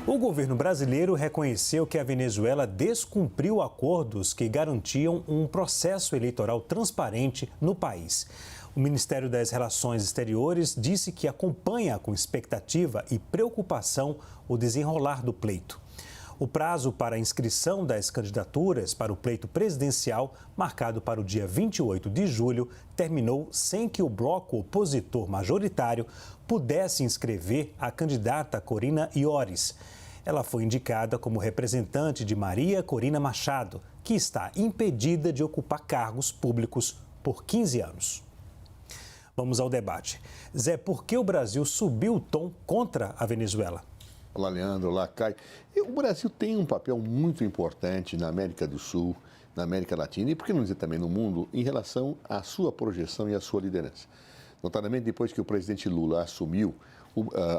O governo brasileiro reconheceu que a Venezuela descumpriu acordos que garantiam um processo eleitoral transparente no país. O Ministério das Relações Exteriores disse que acompanha com expectativa e preocupação o desenrolar do pleito. O prazo para a inscrição das candidaturas para o pleito presidencial, marcado para o dia 28 de julho, terminou sem que o bloco opositor majoritário pudesse inscrever a candidata Corina Yoris. Ela foi indicada como representante de Maria Corina Machado, que está impedida de ocupar cargos públicos por 15 anos. Vamos ao debate. Zé, por que o Brasil subiu o tom contra a Venezuela? Olá, Leandro. Olá, Caio. O Brasil tem um papel muito importante na América do Sul, na América Latina e, por que não dizer também no mundo, em relação à sua projeção e à sua liderança. Notadamente, depois que o presidente Lula assumiu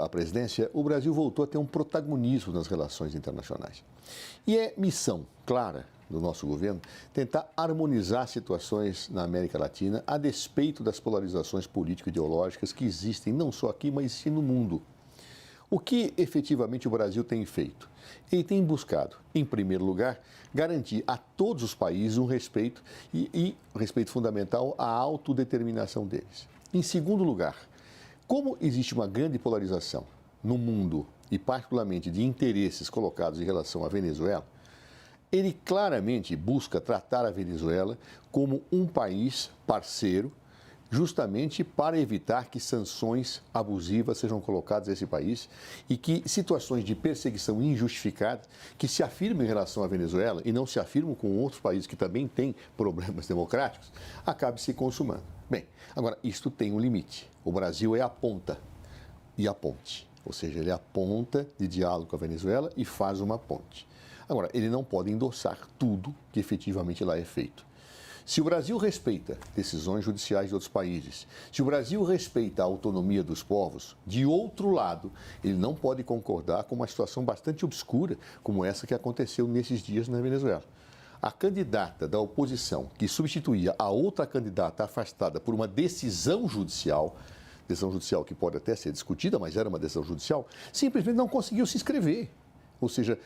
a presidência, o Brasil voltou a ter um protagonismo nas relações internacionais. E é missão clara do nosso governo tentar harmonizar situações na América Latina a despeito das polarizações político-ideológicas que existem não só aqui, mas sim no mundo. O que efetivamente o Brasil tem feito? Ele tem buscado, em primeiro lugar, garantir a todos os países um respeito e respeito fundamental à autodeterminação deles. Em segundo lugar, como existe uma grande polarização no mundo e particularmente de interesses colocados em relação à Venezuela, ele claramente busca tratar a Venezuela como um país parceiro, justamente para evitar que sanções abusivas sejam colocadas a esse país e que situações de perseguição injustificada que se afirmam em relação à Venezuela e não se afirmam com outros países que também têm problemas democráticos, acabe se consumando. Bem, agora, isto tem um limite. O Brasil é a ponta e a ponte, ou seja, ele é a ponta de diálogo com a Venezuela e faz uma ponte. Agora, ele não pode endossar tudo que efetivamente lá é feito. Se o Brasil respeita decisões judiciais de outros países, se o Brasil respeita a autonomia dos povos, de outro lado, ele não pode concordar com uma situação bastante obscura como essa que aconteceu nesses dias na Venezuela. A candidata da oposição, que substituía a outra candidata afastada por uma decisão judicial que pode até ser discutida, mas era uma decisão judicial, simplesmente não conseguiu se inscrever. Ou seja,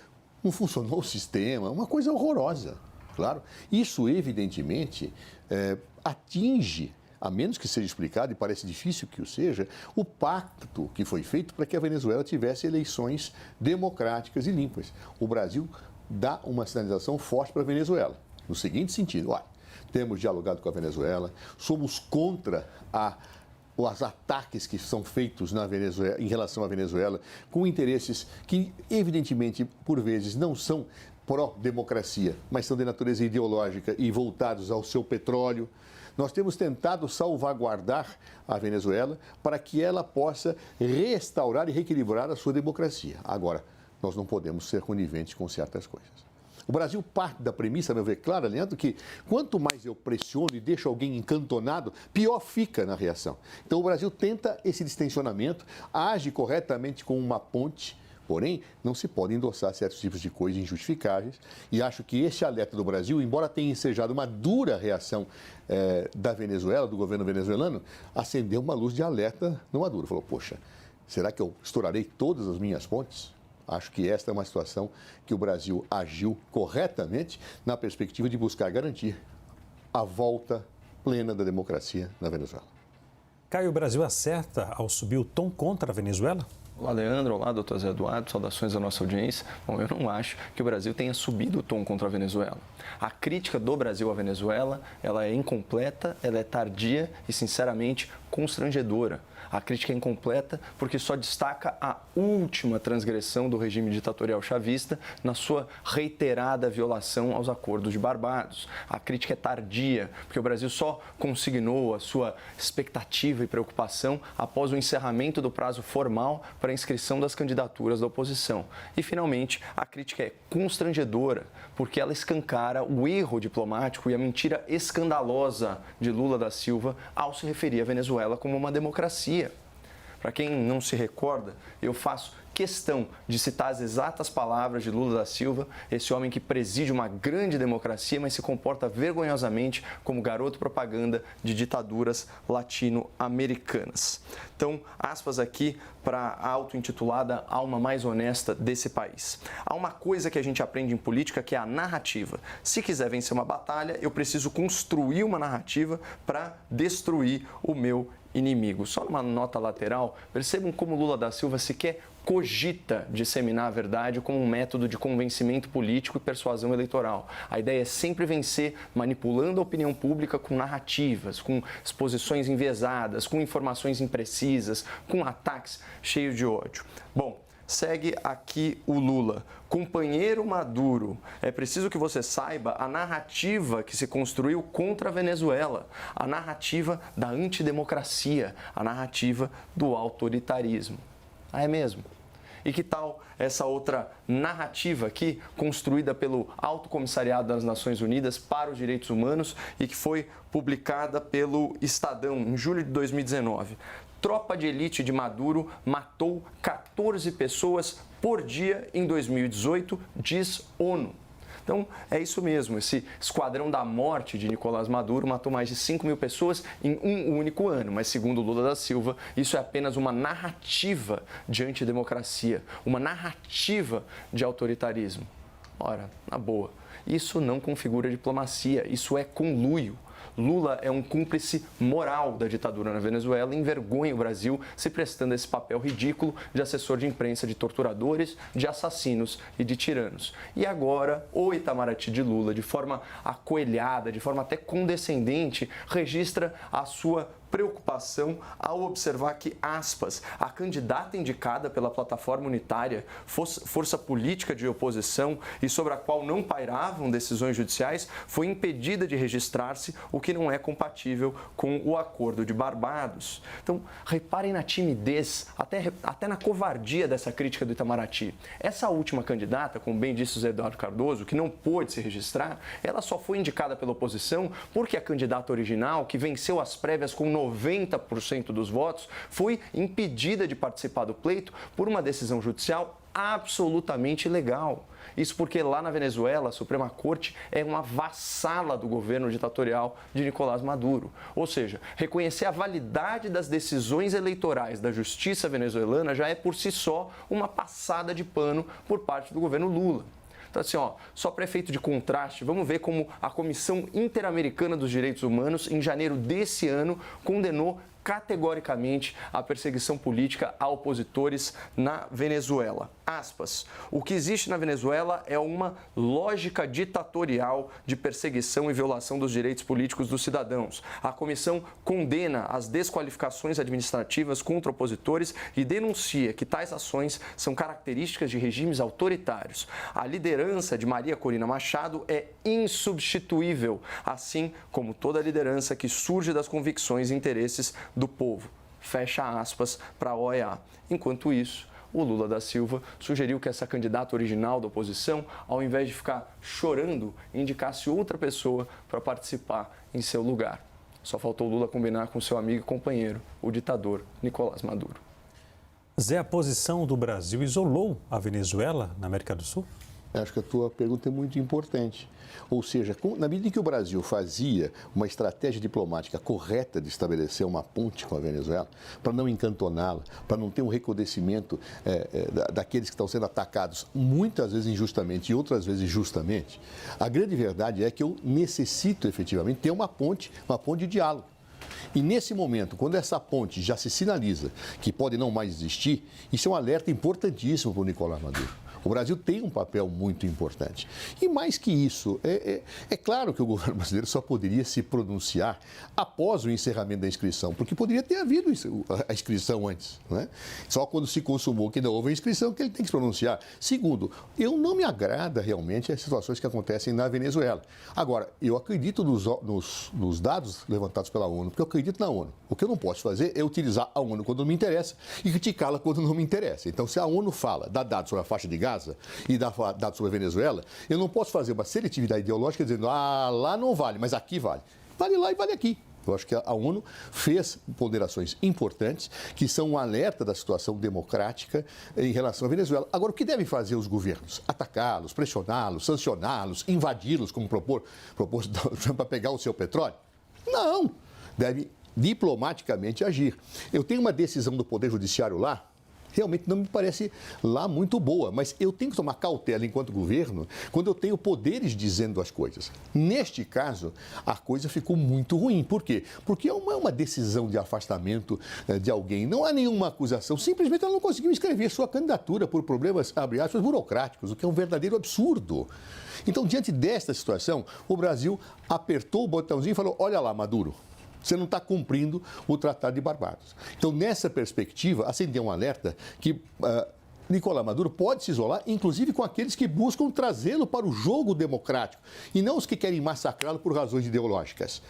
não funcionou o sistema, uma coisa horrorosa. Claro, isso evidentemente atinge, a menos que seja explicado, e parece difícil que o seja, o pacto que foi feito para que a Venezuela tivesse eleições democráticas e limpas. O Brasil dá uma sinalização forte para a Venezuela, no seguinte sentido: olha, temos dialogado com a Venezuela, somos contra os ataques que são feitos na Venezuela, em relação à Venezuela, com interesses que, evidentemente, por vezes não são pró-democracia, mas são de natureza ideológica e voltados ao seu petróleo. Nós temos tentado salvaguardar a Venezuela para que ela possa restaurar e reequilibrar a sua democracia. Agora, nós não podemos ser coniventes com certas coisas. O Brasil parte da premissa, a meu ver, clara, Leandro, que quanto mais eu pressiono e deixo alguém encantonado, pior fica na reação. Então, o Brasil tenta esse distensionamento, age corretamente com uma ponte. Porém, não se pode endossar certos tipos de coisas injustificáveis e acho que esse alerta do Brasil, embora tenha ensejado uma dura reação da Venezuela, do governo venezuelano, acendeu uma luz de alerta no Maduro. Falou, poxa, será que eu estourarei todas as minhas pontes? Acho que esta é uma situação que o Brasil agiu corretamente na perspectiva de buscar garantir a volta plena da democracia na Venezuela. Caio, o Brasil acerta ao subir o tom contra a Venezuela? Olá, Leandro. Olá, doutor Zé Eduardo. Saudações à nossa audiência. Bom, eu não acho que o Brasil tenha subido o tom contra a Venezuela. A crítica do Brasil à Venezuela, ela é incompleta, ela é tardia e, sinceramente, constrangedora. A crítica é incompleta porque só destaca a última transgressão do regime ditatorial chavista na sua reiterada violação aos acordos de Barbados. A crítica é tardia porque o Brasil só consignou a sua expectativa e preocupação após o encerramento do prazo formal para a inscrição das candidaturas da oposição. E, finalmente, a crítica é constrangedora porque ela escancara o erro diplomático e a mentira escandalosa de Lula da Silva ao se referir à Venezuela como uma democracia. Para quem não se recorda, eu faço questão de citar as exatas palavras de Lula da Silva, esse homem que preside uma grande democracia, mas se comporta vergonhosamente como garoto propaganda de ditaduras latino-americanas. Então, aspas aqui para a auto-intitulada alma mais honesta desse país. Há uma coisa que a gente aprende em política que é a narrativa. Se quiser vencer uma batalha, eu preciso construir uma narrativa para destruir o meu inimigo. Só numa nota lateral, percebam como Lula da Silva sequer cogita disseminar a verdade como um método de convencimento político e persuasão eleitoral. A ideia é sempre vencer manipulando a opinião pública com narrativas, com exposições enviesadas, com informações imprecisas, com ataques cheios de ódio. Bom, segue aqui o Lula. Companheiro Maduro, é preciso que você saiba a narrativa que se construiu contra a Venezuela, a narrativa da antidemocracia, a narrativa do autoritarismo. Ah, é mesmo? E que tal essa outra narrativa aqui, construída pelo Alto Comissariado das Nações Unidas para os Direitos Humanos e que foi publicada pelo Estadão em julho de 2019? Tropa de elite de Maduro matou 14 pessoas por dia em 2018, diz ONU. Então, é isso mesmo, esse esquadrão da morte de Nicolás Maduro matou mais de 5 mil pessoas em um único ano, mas segundo Lula da Silva, isso é apenas uma narrativa de antidemocracia, uma narrativa de autoritarismo. Ora, na boa, isso não configura diplomacia, isso é conluio. Lula é um cúmplice moral da ditadura na Venezuela e envergonha o Brasil se prestando esse papel ridículo de assessor de imprensa de torturadores, de assassinos e de tiranos. E agora, o Itamaraty de Lula, de forma acoelhada, de forma até condescendente, registra a sua preocupação ao observar que, aspas, a candidata indicada pela plataforma unitária, força política de oposição e sobre a qual não pairavam decisões judiciais, foi impedida de registrar-se, o que não é compatível com o Acordo de Barbados. Então, reparem na timidez, até na covardia dessa crítica do Itamaraty. Essa última candidata, como bem disse o Zé Eduardo Cardoso, que não pôde se registrar, ela só foi indicada pela oposição porque a candidata original, que venceu as prévias com 90% dos votos, foi impedida de participar do pleito por uma decisão judicial absolutamente ilegal. Isso porque lá na Venezuela, a Suprema Corte é uma vassala do governo ditatorial de Nicolás Maduro. Ou seja, reconhecer a validade das decisões eleitorais da justiça venezuelana já é por si só uma passada de pano por parte do governo Lula. Então, assim, só para efeito de contraste, vamos ver como a Comissão Interamericana dos Direitos Humanos, em janeiro desse ano, condenou categoricamente a perseguição política a opositores na Venezuela. Aspas, o que existe na Venezuela é uma lógica ditatorial de perseguição e violação dos direitos políticos dos cidadãos. A comissão condena as desqualificações administrativas contra opositores e denuncia que tais ações são características de regimes autoritários. A liderança de Maria Corina Machado é insubstituível, assim como toda liderança que surge das convicções e interesses do povo. Fecha aspas para a OEA. Enquanto isso, o Lula da Silva sugeriu que essa candidata original da oposição, ao invés de ficar chorando, indicasse outra pessoa para participar em seu lugar. Só faltou Lula combinar com seu amigo e companheiro, o ditador Nicolás Maduro. Zé, a posição do Brasil isolou a Venezuela na América do Sul? Eu acho que a tua pergunta é muito importante. Ou seja, na medida em que o Brasil fazia uma estratégia diplomática correta de estabelecer uma ponte com a Venezuela, para não encantoná-la, para não ter um recrudescimento daqueles que estão sendo atacados, muitas vezes injustamente e outras vezes justamente, a grande verdade é que eu necessito efetivamente ter uma ponte de diálogo. E nesse momento, quando essa ponte já se sinaliza que pode não mais existir, isso é um alerta importantíssimo para o Nicolás Maduro. O Brasil tem um papel muito importante. E mais que isso, é claro que o governo brasileiro só poderia se pronunciar após o encerramento da inscrição, porque poderia ter havido a inscrição antes. Né? Só quando se consumou que não houve a inscrição que ele tem que se pronunciar. Segundo, não me agrada realmente as situações que acontecem na Venezuela. Agora, eu acredito nos dados levantados pela ONU, porque eu acredito na ONU. O que eu não posso fazer é utilizar a ONU quando não me interessa e criticá-la quando não me interessa. Então, se a ONU dá dados sobre a faixa de Gaza e dá dados sobre a Venezuela, eu não posso fazer uma seletividade ideológica dizendo, lá não vale, mas aqui vale. Vale lá e vale aqui. Eu acho que a ONU fez ponderações importantes, que são um alerta da situação democrática em relação à Venezuela. Agora, o que devem fazer os governos? Atacá-los, pressioná-los, sancioná-los, invadi-los, como propôs para pegar o seu petróleo? Não! Devem diplomaticamente agir. Eu tenho uma decisão do Poder Judiciário lá, realmente não me parece lá muito boa, mas eu tenho que tomar cautela enquanto governo quando eu tenho poderes dizendo as coisas. Neste caso, a coisa ficou muito ruim. Por quê? Porque é uma decisão de afastamento de alguém, não há nenhuma acusação, simplesmente ela não conseguiu inscrever sua candidatura por problemas, abre aspas, burocráticos, o que é um verdadeiro absurdo. Então, diante desta situação, o Brasil apertou o botãozinho e falou, olha lá, Maduro, você não está cumprindo o Tratado de Barbados. Então, nessa perspectiva, acendeu um alerta que Nicolás Maduro pode se isolar, inclusive com aqueles que buscam trazê-lo para o jogo democrático e não os que querem massacrá-lo por razões ideológicas.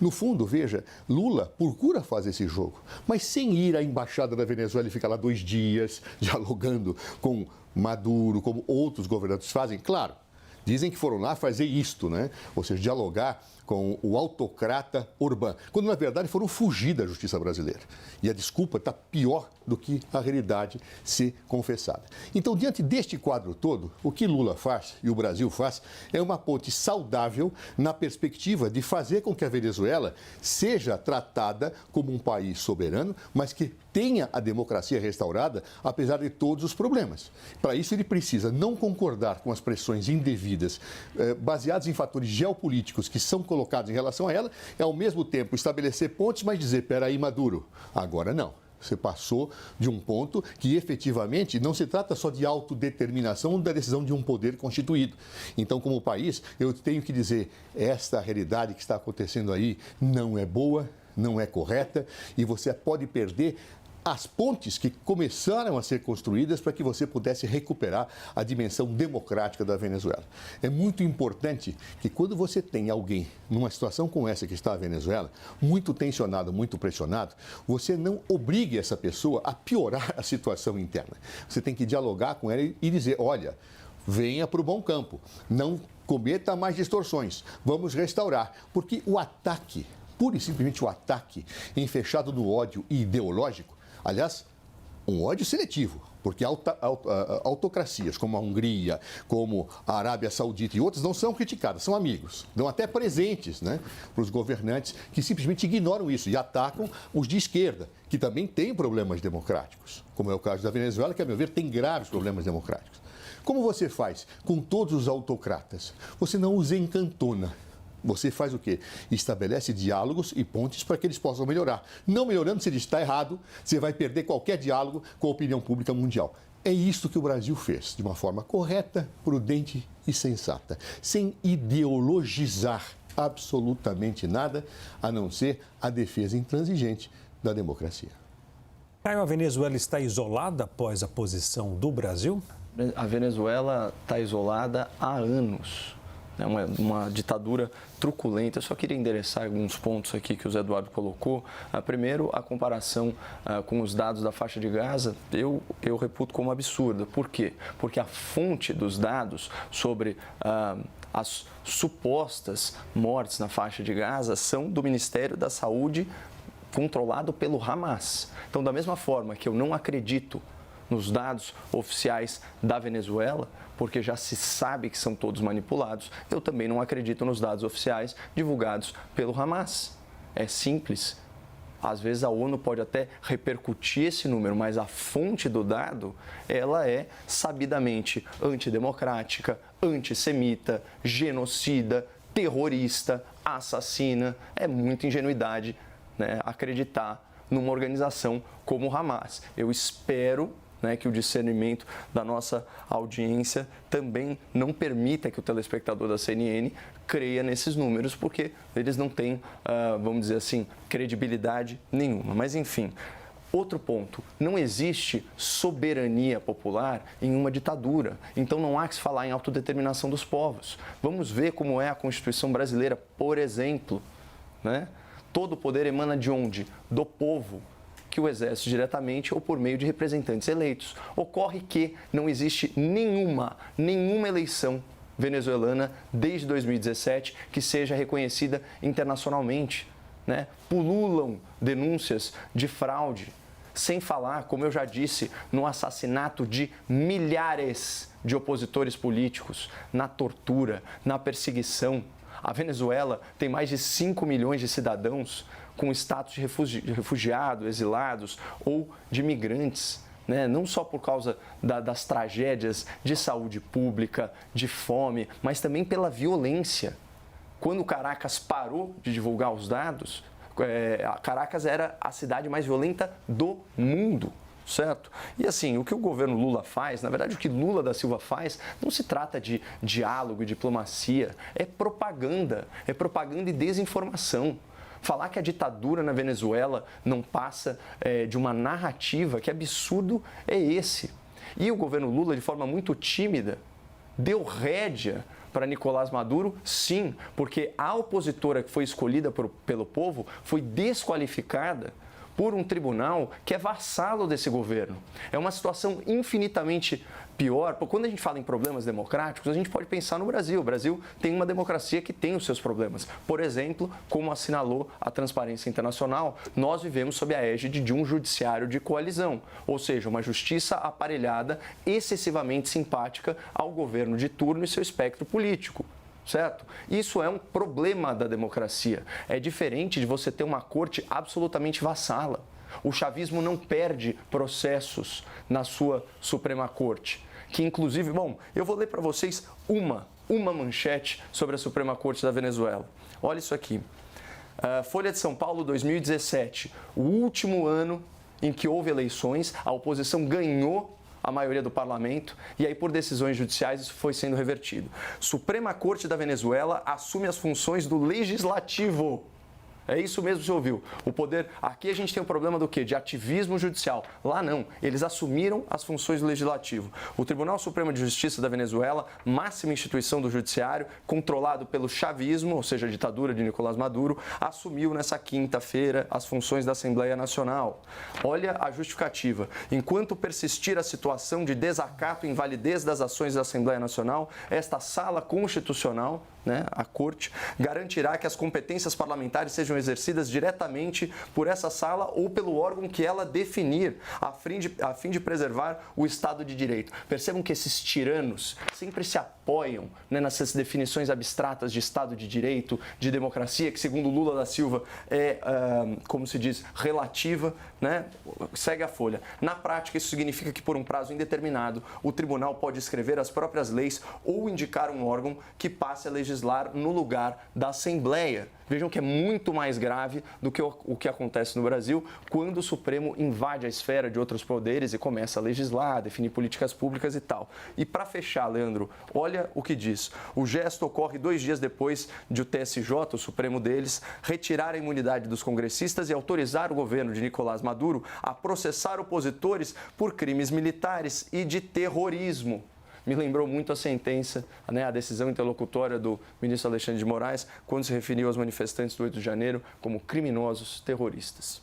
No fundo, veja, Lula procura fazer esse jogo, mas sem ir à embaixada da Venezuela e ficar lá 2 dias dialogando com Maduro, como outros governantes fazem, claro. Dizem que foram lá fazer isto, né? Ou seja, dialogar com o autocrata Orbán, quando na verdade foram fugir da justiça brasileira. E a desculpa está pior do que a realidade ser confessada. Então, diante deste quadro todo, o que Lula faz e o Brasil faz é uma ponte saudável na perspectiva de fazer com que a Venezuela seja tratada como um país soberano, mas que tenha a democracia restaurada, apesar de todos os problemas. Para isso, ele precisa não concordar com as pressões indevidas, baseadas em fatores geopolíticos que são colocados em relação a ela, e ao mesmo tempo estabelecer pontes, mas dizer, peraí, Maduro, agora não. Você passou de um ponto que efetivamente não se trata só de autodeterminação da decisão de um poder constituído. Então, como país, eu tenho que dizer, esta realidade que está acontecendo aí não é boa, não é correta e você pode perder as pontes que começaram a ser construídas para que você pudesse recuperar a dimensão democrática da Venezuela. É muito importante que quando você tem alguém numa situação como essa que está a Venezuela, muito tensionado, muito pressionado, você não obrigue essa pessoa a piorar a situação interna. Você tem que dialogar com ela e dizer, olha, venha para o bom campo, não cometa mais distorções, vamos restaurar, porque o ataque, pura e simplesmente o ataque enfechado no ódio ideológico, aliás, um ódio seletivo, porque autocracias como a Hungria, como a Arábia Saudita e outras não são criticadas, são amigos. Dão até presentes, né, para os governantes que simplesmente ignoram isso e atacam os de esquerda, que também têm problemas democráticos, como é o caso da Venezuela, que, a meu ver, tem graves problemas democráticos. Como você faz com todos os autocratas? Você não os encantona. Você faz o quê? Estabelece diálogos e pontes para que eles possam melhorar. Não melhorando, se ele está errado, você vai perder qualquer diálogo com a opinião pública mundial. É isso que o Brasil fez, de uma forma correta, prudente e sensata, sem ideologizar absolutamente nada, a não ser a defesa intransigente da democracia. Caio, a Venezuela está isolada após a posição do Brasil? A Venezuela está isolada há anos. É uma ditadura truculenta. Eu só queria endereçar alguns pontos aqui que o Zé Eduardo colocou. Primeiro, a comparação com os dados da faixa de Gaza, eu reputo como absurda. Por quê? Porque a fonte dos dados sobre as supostas mortes na faixa de Gaza são do Ministério da Saúde, controlado pelo Hamas. Então, da mesma forma que eu não acredito nos dados oficiais da Venezuela, porque já se sabe que são todos manipulados, eu também não acredito nos dados oficiais divulgados pelo Hamas. É simples. Às vezes a ONU pode até repercutir esse número, mas a fonte do dado, ela é sabidamente antidemocrática, antissemita, genocida, terrorista, assassina. É muita ingenuidade, né, acreditar numa organização como o Hamas. Eu espero, né, que o discernimento da nossa audiência também não permita que o telespectador da CNN creia nesses números, porque eles não têm, vamos dizer assim, credibilidade nenhuma. Mas, enfim, outro ponto, não existe soberania popular em uma ditadura, então não há que se falar em autodeterminação dos povos. Vamos ver como é a Constituição brasileira, por exemplo, né? Todo o poder emana de onde? Do povo, que o exerce diretamente ou por meio de representantes eleitos. Ocorre que não existe nenhuma eleição venezuelana desde 2017 que seja reconhecida internacionalmente. né? Pululam denúncias de fraude, sem falar, como eu já disse, no assassinato de milhares de opositores políticos, na tortura, na perseguição. A Venezuela tem mais de 5 milhões de cidadãos com status de refugiado, exilados ou de migrantes, né? Não só por causa das tragédias de saúde pública, de fome, mas também pela violência. Quando Caracas parou de divulgar os dados, Caracas era a cidade mais violenta do mundo, certo? E assim, o que o governo Lula faz, na verdade o que Lula da Silva faz, não se trata de diálogo e diplomacia, é propaganda e desinformação. Falar que a ditadura na Venezuela não passa de uma narrativa, que absurdo é esse? E o governo Lula, de forma muito tímida, deu rédea para Nicolás Maduro, sim, porque a opositora que foi escolhida pelo povo foi desqualificada por um tribunal que é vassalo desse governo. É uma situação infinitamente pior, porque quando a gente fala em problemas democráticos, a gente pode pensar no Brasil. O Brasil tem uma democracia que tem os seus problemas. Por exemplo, como assinalou a Transparência Internacional, nós vivemos sob a égide de um judiciário de coalizão, ou seja, uma justiça aparelhada, excessivamente simpática ao governo de turno e seu espectro político. Certo? Isso é um problema da democracia. É diferente de você ter uma corte absolutamente vassala. O chavismo não perde processos na sua Suprema Corte, que inclusive, bom, eu vou ler para vocês uma manchete sobre a Suprema Corte da Venezuela. Olha isso aqui. Folha de São Paulo, 2017, o último ano em que houve eleições, a oposição ganhou a maioria do parlamento, e aí por decisões judiciais isso foi sendo revertido. Suprema Corte da Venezuela assume as funções do legislativo. É isso mesmo que você ouviu. O poder... Aqui a gente tem um problema do quê? De ativismo judicial. Lá não. Eles assumiram as funções do legislativo. O Tribunal Supremo de Justiça da Venezuela, máxima instituição do judiciário, controlado pelo chavismo, ou seja, a ditadura de Nicolás Maduro, assumiu nessa quinta-feira as funções da Assembleia Nacional. Olha a justificativa. Enquanto persistir a situação de desacato e invalidez das ações da Assembleia Nacional, esta sala constitucional, né, a Corte, garantirá que as competências parlamentares sejam exercidas diretamente por essa sala ou pelo órgão que ela definir, a fim de preservar o Estado de Direito. Percebam que esses tiranos sempre se apoiam, né, nessas definições abstratas de Estado de Direito, de democracia, que segundo Lula da Silva é, como se diz, relativa, né? Segue a folha. Na prática, isso significa que por um prazo indeterminado, o tribunal pode escrever as próprias leis ou indicar um órgão que passe a legislar no lugar da Assembleia. Vejam que é muito mais grave do que o que acontece no Brasil quando o Supremo invade a esfera de outros poderes e começa a legislar, definir políticas públicas e tal. E para fechar, Leandro, olha o que diz. O gesto ocorre 2 dias depois de o TSJ, o Supremo deles, retirar a imunidade dos congressistas e autorizar o governo de Nicolás Maduro a processar opositores por crimes militares e de terrorismo. Me lembrou muito a sentença, né, a decisão interlocutória do ministro Alexandre de Moraes, quando se referiu aos manifestantes do 8 de janeiro como criminosos terroristas.